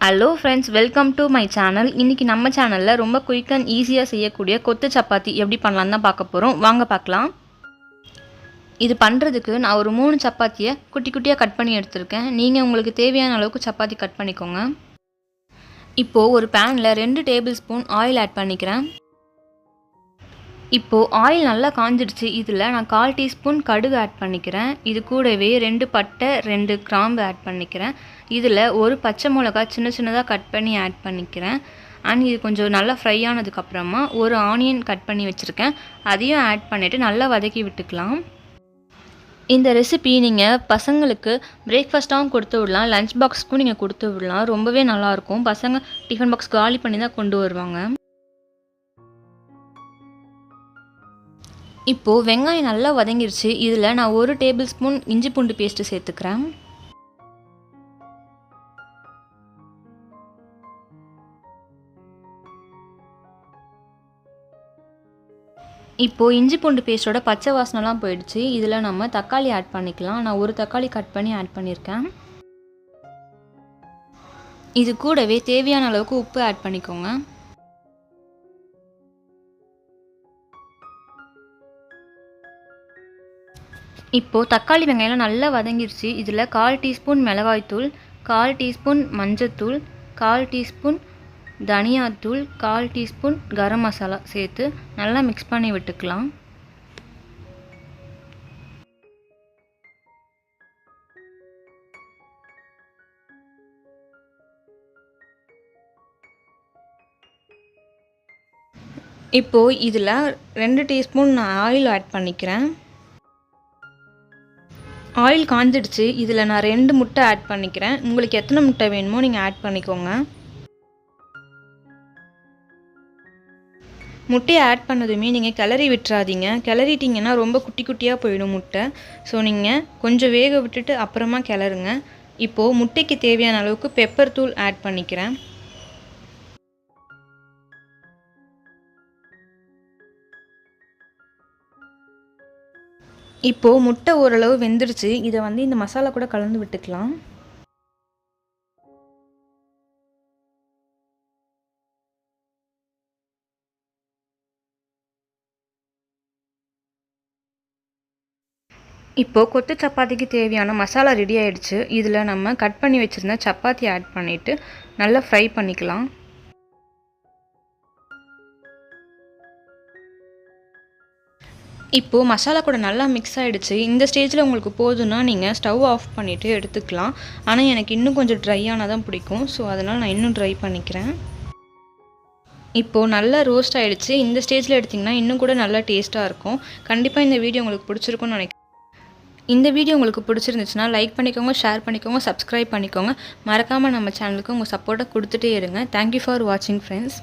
Hello friends, welcome to my channel. இன்றைக்கி நம்ம சேனலில் ரொம்ப குயிக் அண்ட் ஈஸியாக செய்யக்கூடிய கொத்து சப்பாத்தி எப்படி பண்ணலான்னு தான் பார்க்க போகிறோம். வாங்க பார்க்கலாம். இது பண்ணுறதுக்கு நான் ஒரு 3 சப்பாத்தியை குட்டி குட்டியாக கட் பண்ணி எடுத்திருக்கேன். நீங்கள் உங்களுக்கு தேவையான அளவுக்கு சப்பாத்தி கட் பண்ணிக்கோங்க. இப்போது ஒரு பேனில் 2 டேபிள் ஸ்பூன் ஆயில் ஆட் பண்ணிக்கிறேன். இப்போது ஆயில் நல்லா காஞ்சிடுச்சு. இதில் நான் 1/4 டீஸ்பூன் கடுகு ஆட் பண்ணிக்கிறேன். இது கூடவே 2 பட்டை 2 கிராம்பு ஆட் பண்ணிக்கிறேன். இதில் ஒரு பச்சை மிளகா சின்ன சின்னதாக கட் பண்ணி ஆட் பண்ணிக்கிறேன். அண்ட் இது கொஞ்சம் நல்லா ஃப்ரை ஆனதுக்கப்புறமா ஒரு ஆனியன் கட் பண்ணி வச்சுருக்கேன். அதையும் ஆட் பண்ணிவிட்டு நல்லா வதக்கி விட்டுக்கலாம். இந்த ரெசிபி நீங்கள் பசங்களுக்கு பிரேக்ஃபாஸ்ட்டாகவும் கொடுத்து விடலாம், லஞ்ச் பாக்ஸுக்கும் நீங்கள் கொடுத்து விடலாம். ரொம்பவே நல்லாயிருக்கும். பசங்க டிஃபன் பாக்ஸ் காலி பண்ணி தான் கொண்டு வருவாங்க. இப்போது வெங்காயம் நல்லா வதங்கிருச்சு. இதில் நான் 1 டேபிள் ஸ்பூன் இஞ்சி பூண்டு பேஸ்ட்டு சேர்த்துக்கிறேன். இப்போது இஞ்சி பூண்டு பேஸ்ட்டோட பச்சை வாசனைலாம் போயிடுச்சு. இதில் நம்ம தக்காளி ஆட் பண்ணிக்கலாம். நான் 1 தக்காளி கட் பண்ணி ஆட் பண்ணியிருக்கேன். இது கூடவே தேவையான அளவுக்கு உப்பு ஆட் பண்ணிக்கோங்க. இப்போது தக்காளி வெங்காயம் நல்லா வதங்கிருச்சு. இதில் 1/4 டீஸ்பூன் மிளகாய்த்தூள், 1/4 டீஸ்பூன் மஞ்சத்தூள், 1/4 டீஸ்பூன் தனியாத்தூள், 1/4 டீஸ்பூன் கரம் மசாலா சேர்த்து நல்லா மிக்ஸ் பண்ணி விட்டுக்கலாம். இப்போது இதில் 2 டீஸ்பூன் நான் ஆயில் ஆட் பண்ணிக்கிறேன். ஆயில் காஞ்சிடுச்சு. இதில் நான் 2 முட்டை ஆட் பண்ணிக்கிறேன். உங்களுக்கு எத்தனை முட்டை வேணுமோ நீங்கள் ஆட் பண்ணிக்கோங்க. முட்டையை ஆட் பண்ணதுமே நீங்கள் கிளறி விட்டுறாதீங்க. கிளறிட்டிங்கன்னா ரொம்ப குட்டி குட்டியாக போயிடும் முட்டை. ஸோ நீங்கள் கொஞ்சம் வேக விட்டுட்டு அப்புறமா கிளறுங்க. இப்போது முட்டைக்கு தேவையான அளவுக்கு பெப்பர் தூள் ஆட் பண்ணிக்கிறேன். இப்போது முட்டை ஓரளவு வெந்துருச்சு. இதை இந்த மசாலா கூட கலந்து விட்டுக்கலாம். இப்போது கொத்து சப்பாத்திக்கு தேவையான மசாலா ரெடி ஆகிடுச்சு. இதில் நம்ம கட் பண்ணி வச்சுருந்த சப்பாத்தி ஆட் பண்ணிவிட்டு நல்லா ஃப்ரை பண்ணிக்கலாம். இப்போது மசாலா கூட நல்லா மிக்ஸ் ஆகிடுச்சு. இந்த ஸ்டேஜில் உங்களுக்கு போதுன்னா நீங்கள் ஸ்டவ் ஆஃப் பண்ணிவிட்டு எடுத்துக்கலாம். ஆனால் எனக்கு இன்னும் கொஞ்சம் ட்ரை ஆனால் தான் பிடிக்கும். ஸோ அதனால் நான் இன்னும் ட்ரை பண்ணிக்கிறேன். இப்போது நல்லா ரோஸ்ட் ஆகிடுச்சு. இந்த ஸ்டேஜில் எடுத்திங்கன்னா இன்னும் கூட நல்லா டேஸ்ட்டாக இருக்கும். கண்டிப்பாக இந்த வீடியோ உங்களுக்கு பிடிச்சிருக்கும்னு நினைக்கிறேன். இந்த வீடியோ உங்களுக்கு பிடிச்சிருந்துச்சுன்னா லைக் பண்ணிக்கோங்க, ஷேர் பண்ணிக்கோங்க, சப்ஸ்கிரைப் பண்ணிக்கோங்க. மறக்காமல் நம்ம சேனலுக்கு உங்கள் சப்போர்ட்டை கொடுத்துட்டே இருங்க. தேங்க்யூ ஃபார் வாட்சிங் ஃப்ரெண்ட்ஸ்.